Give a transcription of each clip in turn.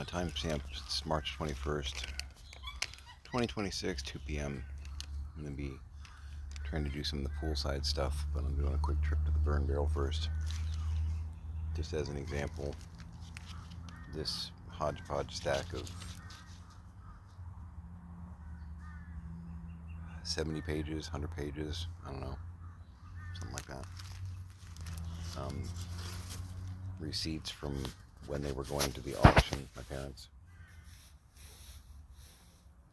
Timestamp, it's March 21st, 2026, 2 p.m. I'm going to be trying to do some of the poolside stuff, but I'm doing a quick trip to the burn barrel first. Just as an example, this hodgepodge stack of 70 pages, 100 pages, I don't know, something like that. Receipts from when they were going to the auction, my parents.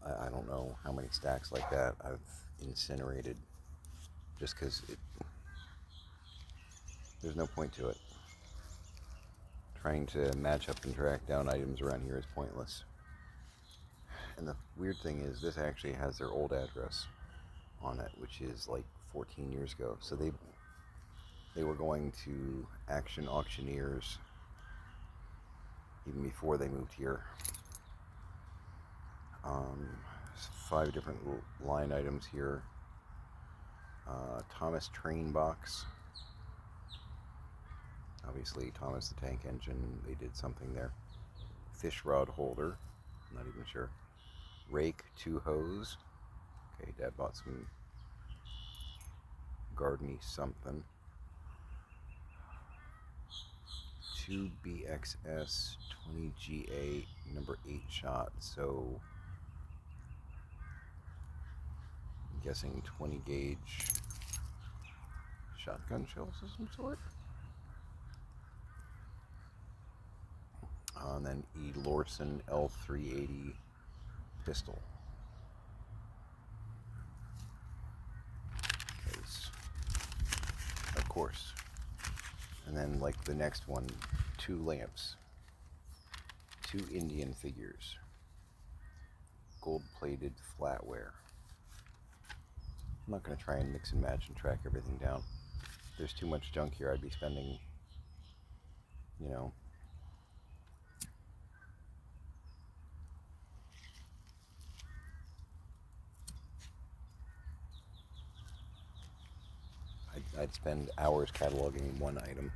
I don't know how many stacks like that I've incinerated just because there's no point to it. Trying to match up and track down items around here is pointless. And the weird thing is, this actually has their old address on it, which is like 14 years ago. So they were going to Action Auctioneers even before they moved here. 5 different line items here. Thomas Train Box. Obviously, Thomas the Tank Engine, they did something there. Fish rod holder, not even sure. Rake, 2 hose. Okay, Dad bought some gardeny something. 2 BXS 20GA number 8 shot, so I'm guessing 20 gauge shotgun shells of some sort. And then E. Lorson L380 pistol. Of course. And then, like the next one, 2 lamps, 2 Indian figures, gold-plated flatware. I'm not going to try and mix and match and track everything down. There's too much junk here. I'd be spending, I'd spend hours cataloging one item.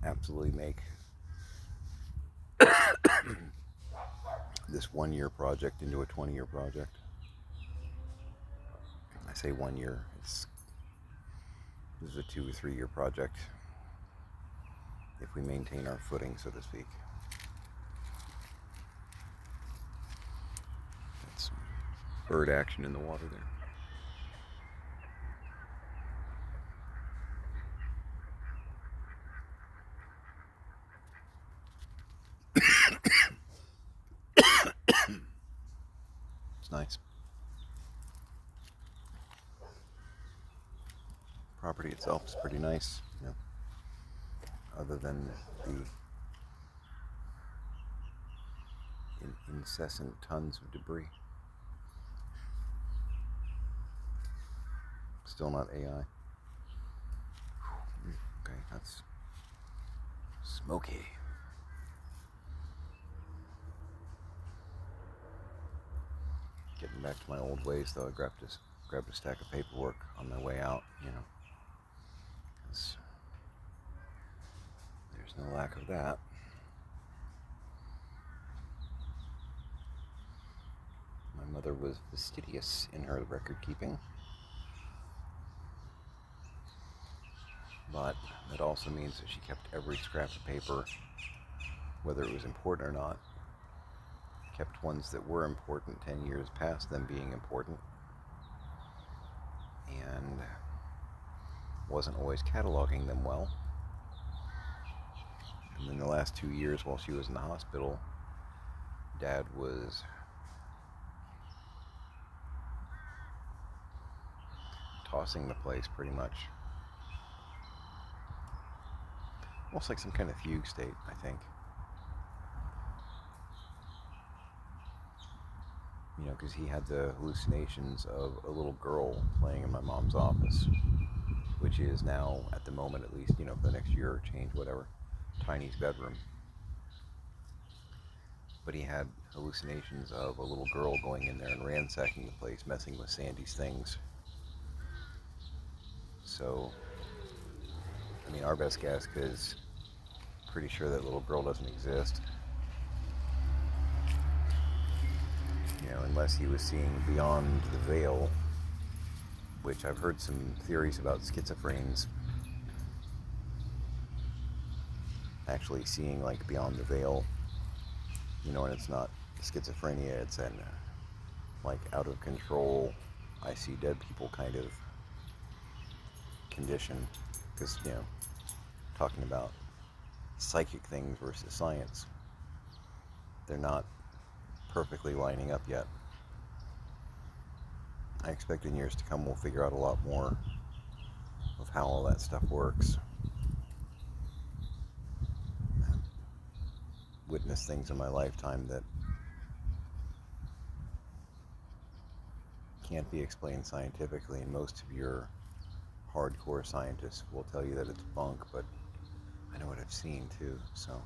Absolutely make this 1-year project into a 20-year project. I say 1 year. This is a 2 or 3 year project if we maintain our footing, so to speak. That's some bird action in the water there. It's nice. Property itself is pretty nice, other than the incessant tons of debris. Still not AI. Okay, that's smoky. Getting back to my old ways, though, I grabbed a stack of paperwork on my way out, because there's no lack of that. My mother was fastidious in her record keeping, but that also means that she kept every scrap of paper, whether it was important or not. Kept ones that were important 10 years past them being important, and wasn't always cataloging them well. And then the last 2 years while she was in the hospital, Dad was tossing the place pretty much. Almost like some kind of fugue state, I think. Because he had the hallucinations of a little girl playing in my mom's office, which is now, at the moment at least, for the next year or change, whatever, Tiny's bedroom. but he had hallucinations of a little girl going in there and ransacking the place, messing with Sandy's things. So, I mean, our best guess, because pretty sure that little girl doesn't exist. You know, unless he was seeing beyond the veil, which I've heard some theories about schizophrenics actually seeing like beyond the veil, you know, and it's not schizophrenia, it's an like out of control, I see dead people kind of condition. Because, you know, talking about psychic things versus science, they're not perfectly lining up yet. I expect in years to come we'll figure out a lot more of how all that stuff works. Witnessed things in my lifetime that can't be explained scientifically, and most of your hardcore scientists will tell you that it's bunk, but I know what I've seen too, so.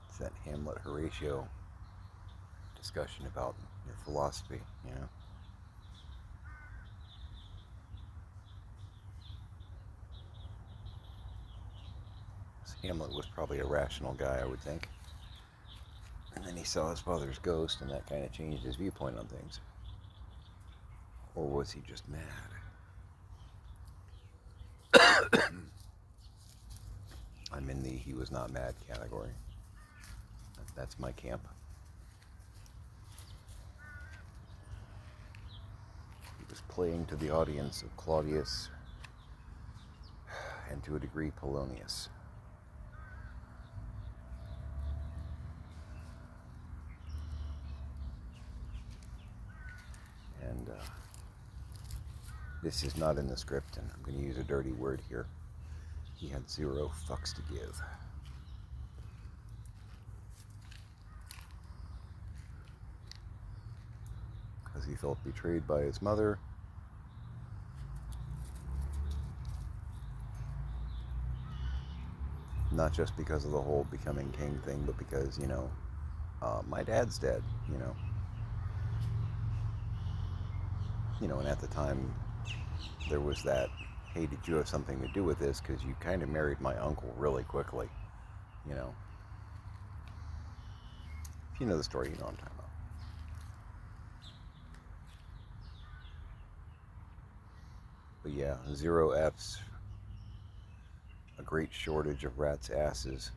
It's that Hamlet Horatio discussion about your philosophy, you know. Hamlet was probably a rational guy, I would think. And then he saw his father's ghost, and that kind of changed his viewpoint on things. Or was he just mad? I'm in the he was not mad category. That's my camp. He was playing to the audience of Claudius and to a degree Polonius. And this is not in the script, and I'm going to use a dirty word here. He had 0 fucks to give. Because he felt betrayed by his mother. Not just because of the whole becoming king thing, but because, you know, my dad's dead, you know. You know, and at the time, there was that, hey, did you have something to do with this? Because you kind of married my uncle really quickly, you know. If you know the story, you know what I'm talking about. But yeah, 0 Fs, a great shortage of rats' asses.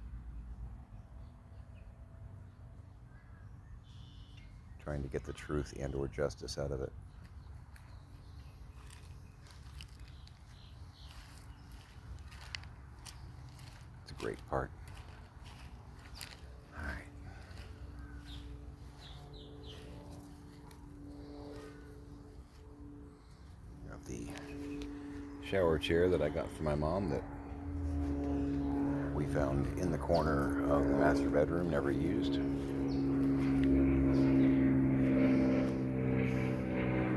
Trying to get the truth and or justice out of it. It's a great part. All right. Got the shower chair that I got from my mom that we found in the corner of the master bedroom, never used.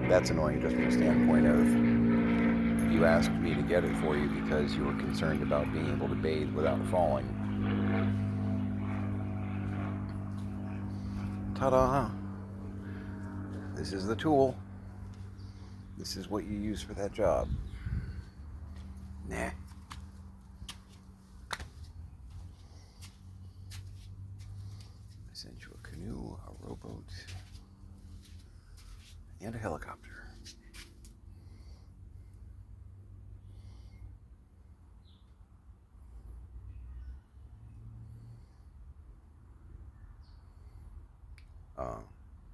That's annoying just from the standpoint of you asked me to get it for you because you were concerned about being able to bathe without falling. Ta-da! This is the tool. This is what you use for that job. Nah. I sent you a canoe, a rowboat, and a helicopter.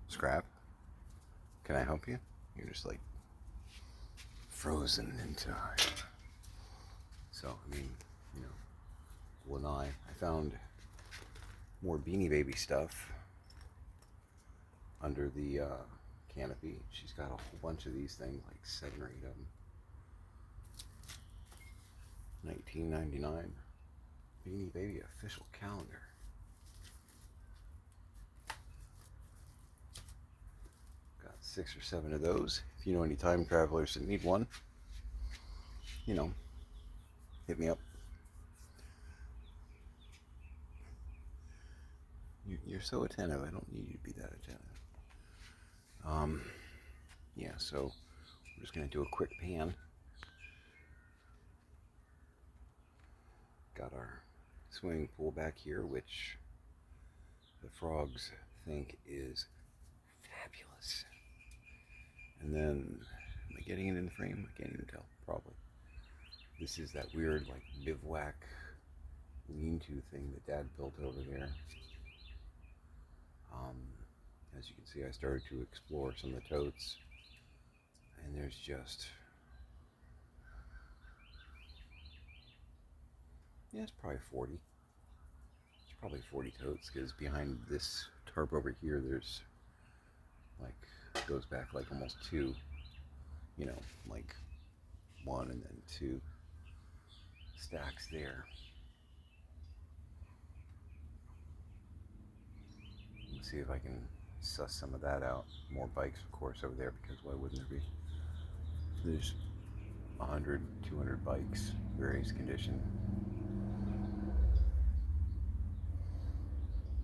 Scrap, can I help you? You're just like frozen in time. So, I mean, you know, Lanai, I found more Beanie Baby stuff under the canopy. She's got a whole bunch of these things, like 7 or 8 of them. $19.99. Beanie Baby official calendar. 6 or 7 of those. If you know any time travelers that need one, you know, hit me up. You're so attentive. I don't need you to be that attentive. Yeah, so we're just going to do a quick pan. Got our swimming pool back here, which the frogs think is fabulous. And then, am I getting it in the frame? I can't even tell, probably. This is that weird, like, bivouac lean-to thing that Dad built over there. As you can see, I started to explore some of the totes, and there's just, yeah, it's probably 40. It's probably 40 totes, because behind this tarp over here, there's, like, goes back like almost 2, you know, like 1 and then 2 stacks there. Let's see if I can suss some of that out. More bikes, of course, over there, because why wouldn't there be? There's 100, 200 bikes, various condition.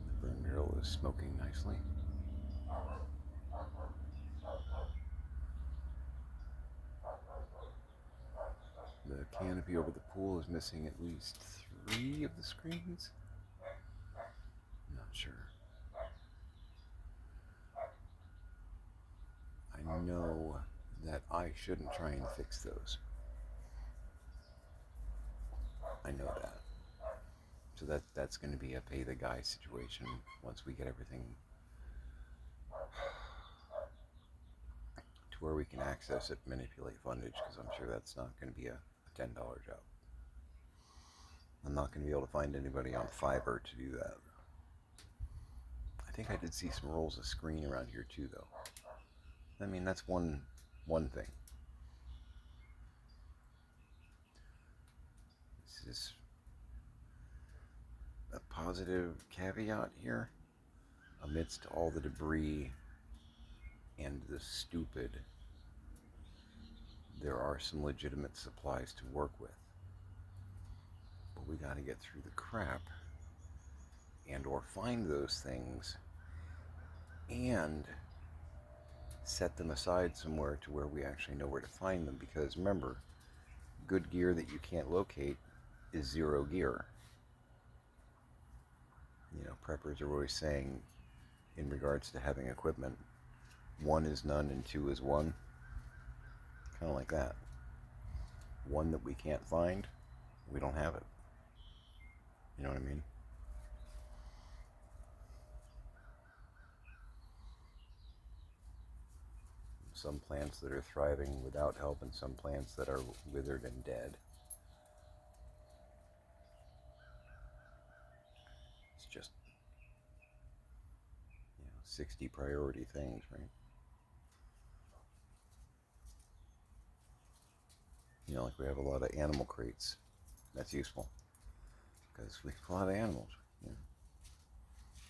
The burn barrel is smoking nicely. The canopy over the pool is missing at least 3 of the screens. Not sure. I know that I shouldn't try and fix those. I know that. So that's going to be a pay the guy situation once we get everything to where we can access it, manipulate fundage, because I'm sure that's not going to be a $10 job. I'm not going to be able to find anybody on Fiverr to do that. I think I did see some rolls of screen around here too, though. I mean, that's one thing. This is a positive caveat here. Amidst all the debris and the stupid, there are some legitimate supplies to work with. But we got to get through the crap and or find those things and set them aside somewhere to where we actually know where to find them, because remember, good gear that you can't locate is zero gear. You know, preppers are always saying in regards to having equipment, 1 is none and 2 is 1. Kind of like that. 1 that we can't find, we don't have it. You know what I mean? Some plants that are thriving without help, and some plants that are withered and dead. It's just, 60 priority things, right? You know, like we have a lot of animal crates. That's useful, because we have a lot of animals. You know?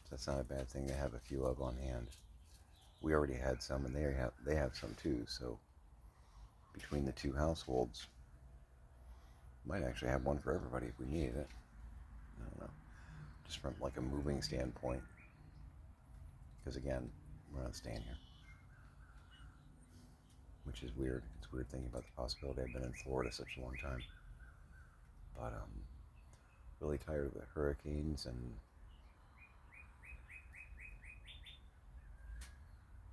So that's not a bad thing to have a few of on hand. We already had some, and they have some too. So between the 2 households, might actually have one for everybody if we needed it. I don't know, just from like a moving standpoint. Because again, we're not staying here, which is weird. It's weird thinking about the possibility. I've been in Florida such a long time, but really tired of the hurricanes, and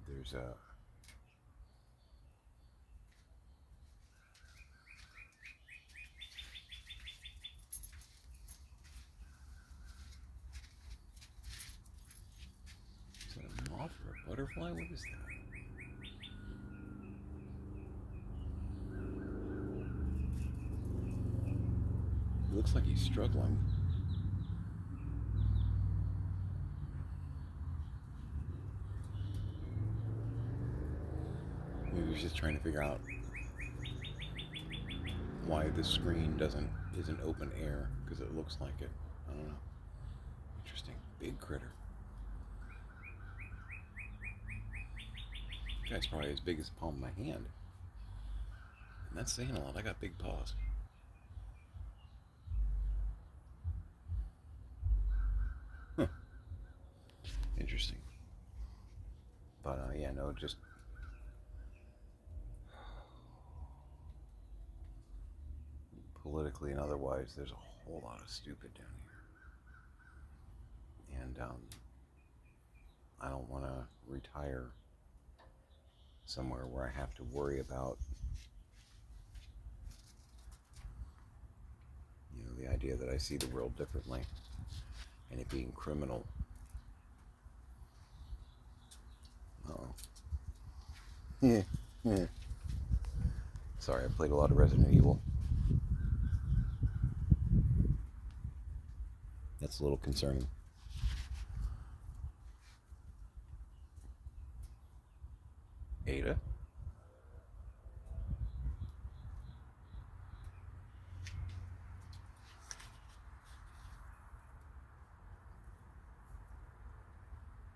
there's a moth or a butterfly? What is that? It looks like he's struggling. Maybe he's just trying to figure out why the screen isn't open air, because it looks like it. I don't know. Interesting. Big critter. guy's probably as big as the palm of my hand. And that's saying a lot. I got big paws. Huh. Interesting. But yeah, no, just politically and otherwise, there's a whole lot of stupid down here. And I don't want to retire somewhere where I have to worry about, the idea that I see the world differently and it being criminal. Uh-oh. Yeah. Sorry, I played a lot of Resident Evil. That's a little concerning. Ada?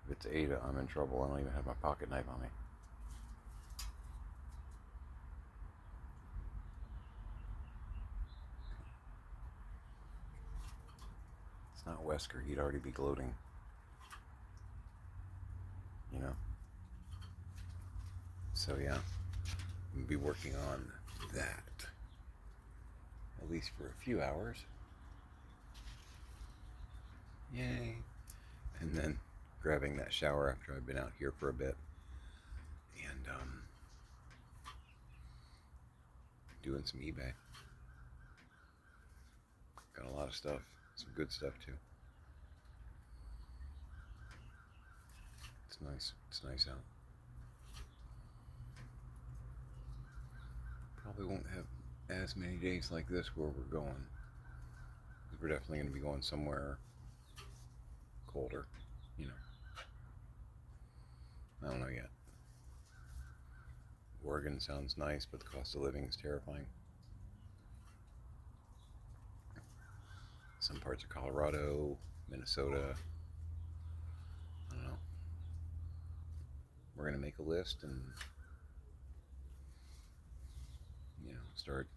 If it's Ada, I'm in trouble. I don't even have my pocket knife on me. It's not Wesker. He'd already be gloating. So yeah, I'm going to be working on that. At least for a few hours. Yay. And then grabbing that shower after I've been out here for a bit. And doing some eBay. Got a lot of stuff. Some good stuff too. It's nice. It's nice out. Probably won't have as many days like this where we're going. We're definitely going to be going somewhere colder, I don't know yet. Oregon sounds nice, but the cost of living is terrifying. Some parts of Colorado, Minnesota, I don't know. We're going to make a list and, start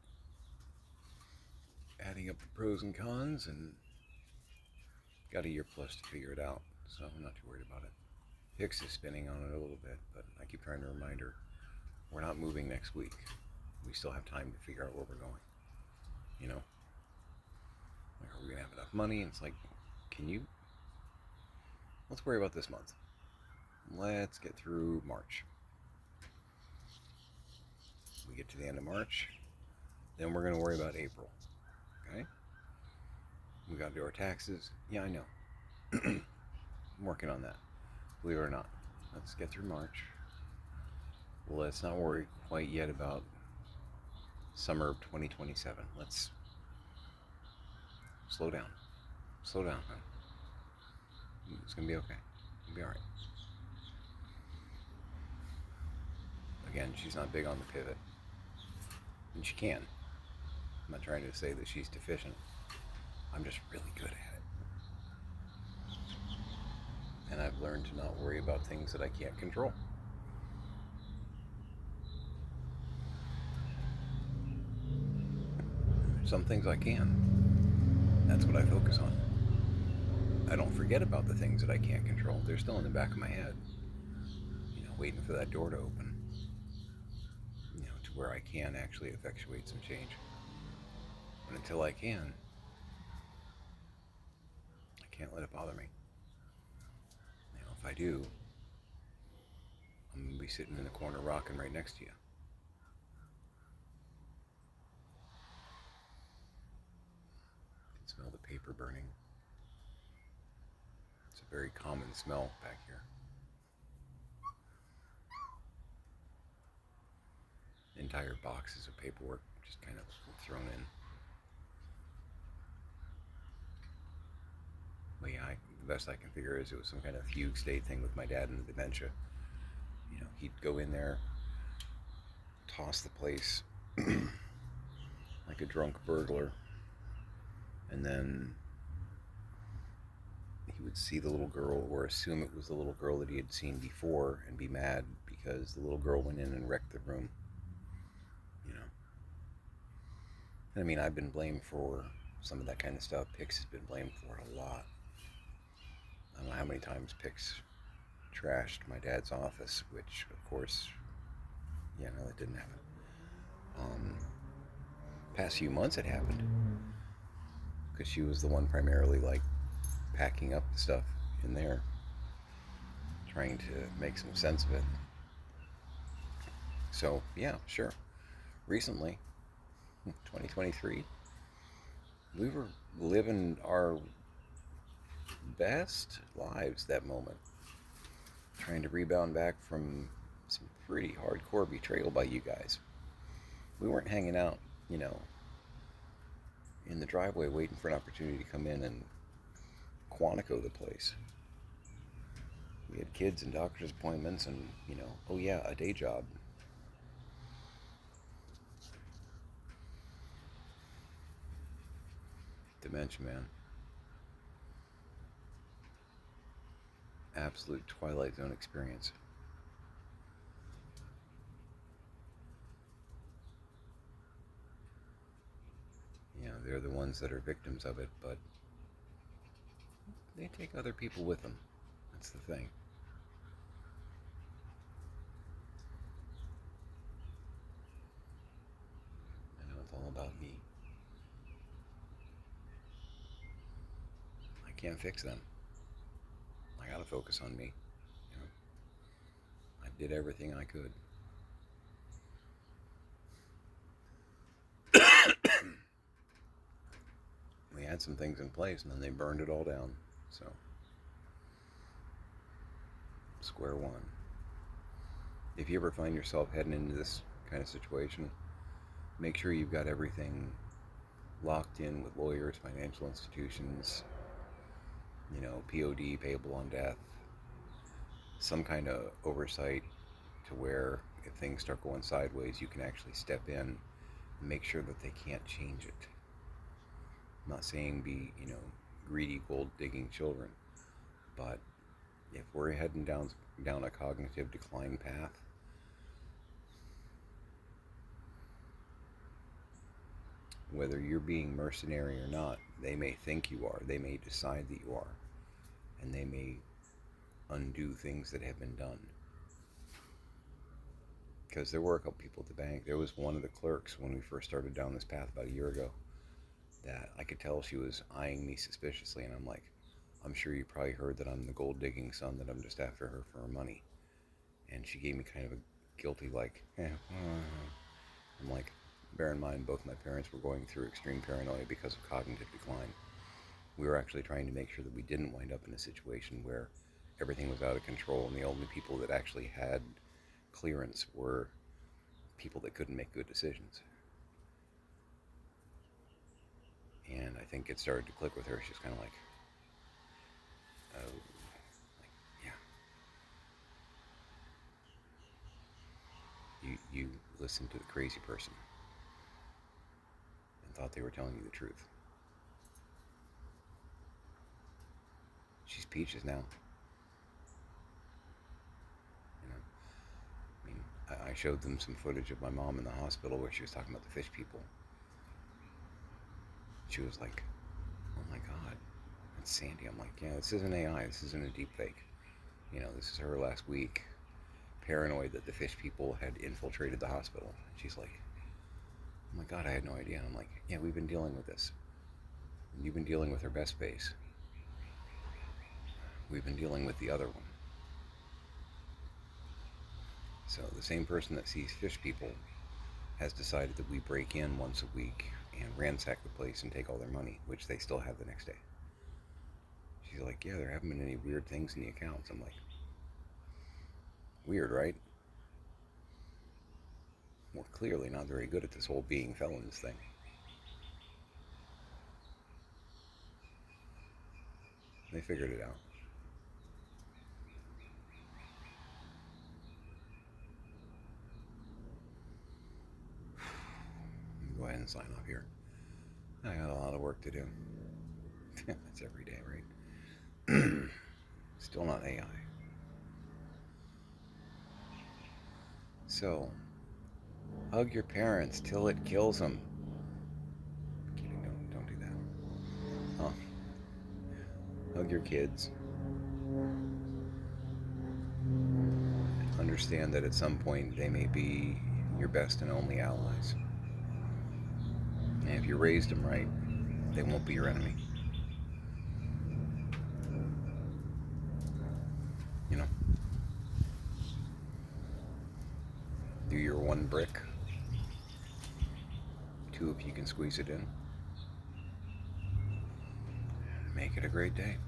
adding up the pros and cons, and got a year plus to figure it out, so I'm not too worried about it. Hicks is spinning on it a little bit, but I keep trying to remind her, we're not moving next week. We still have time to figure out where we're going. Like, are we going to have enough money? And it's like, let's worry about this month. Let's get through March. We get to the end of March, then we're going to worry about April. Okay? We got to do our taxes. Yeah, I know. I'm working on that. Believe it or not. Let's get through March. Let's not worry quite yet about summer of 2027. Let's slow down. Slow down, man. It's going to be okay. It'll be alright. Again, she's not big on the pivot. And she can. I'm not trying to say that she's deficient. I'm just really good at it. And I've learned to not worry about things that I can't control. Some things I can. That's what I focus on. I don't forget about the things that I can't control. They're still in the back of my head. Waiting for that door to open. To where I can actually effectuate some change. But until I can, I can't let it bother me. If I do, I'm going to be sitting in the corner rocking right next to you. I can smell the paper burning. It's a very common smell back here. Entire boxes of paperwork just kind of thrown in. But yeah, the best I can figure is it was some kind of fugue state thing with my dad and the dementia. He'd go in there, toss the place like a drunk burglar, and then he would see the little girl, or assume it was the little girl that he had seen before, and be mad because the little girl went in and wrecked the room, you know. I mean, I've been blamed for some of that kind of stuff. Pix has been blamed for it a lot. I don't know how many times Pix trashed my dad's office, which, of course, yeah, no, that didn't happen. Past few months it happened because she was the one primarily like packing up the stuff in there, trying to make some sense of it. So yeah, sure. Recently, 2023, we were living our best lives that moment, trying to rebound back from some pretty hardcore betrayal by you guys. We weren't hanging out, you know, in the driveway waiting for an opportunity to come in and Quantico the place. We had kids and doctor's appointments and, you know, oh yeah, a day job. Dementia, man. Absolute Twilight Zone experience. You know, they're the ones that are victims of it, but they take other people with them. That's the thing. I know it's all about me. I can't fix them. I gotta focus on me. You know, I did everything I could. We had some things in place and then they burned it all down. So, square one. If you ever find yourself heading into this kind of situation, make sure you've got everything locked in with lawyers, financial institutions, you know, POD, payable on death, some kind of oversight to where if things start going sideways, you can actually step in and make sure that they can't change it. I'm not saying be, you know, greedy gold digging children, but if we're heading down a cognitive decline path, whether you're being mercenary or not, they may think you are, they may decide that you are, and they may undo things that have been done. Because there were a couple people at the bank. There was one of the clerks when we first started down this path about a year ago that I could tell she was eyeing me suspiciously, and I'm like, I'm sure you probably heard that I'm the gold digging son, that I'm just after her for her money. And she gave me kind of a guilty like, I'm like, bear in mind both my parents were going through extreme paranoia because of cognitive decline. We were actually trying to make sure that we didn't wind up in a situation where everything was out of control and the only people that actually had clearance were people that couldn't make good decisions. And I think it started to click with her. She's kind of like, oh, like, yeah. You listened to the crazy person and thought they were telling you the truth. She's peaches now. You know, I mean, I showed them some footage of my mom in the hospital where she was talking about the fish people. She was like, oh my God, that's Sandy. I'm like, yeah, this isn't AI. This isn't a deep fake. You know, this is her last week, paranoid that the fish people had infiltrated the hospital. And she's like, oh my God, I had no idea. And I'm like, yeah, we've been dealing with this. And you've been dealing with her best base. We've been dealing with the other one. So the same person that sees fish people has decided that we break in once a week and ransack the place and take all their money, which they still have the next day. She's like, yeah, there haven't been any weird things in the accounts. I'm like, weird, right? We're clearly not very good at this whole being felons thing. They figured it out. Go ahead and sign off here. I got a lot of work to do. That's every day, right? Still not AI. So, hug your parents till it kills them. Kidding, don't do that. Huh? Hug your kids. Understand that at some point they may be your best and only allies. And if you raised them right, they won't be your enemy. You know? Do your one brick. 2 if you can squeeze it in. Make it a great day.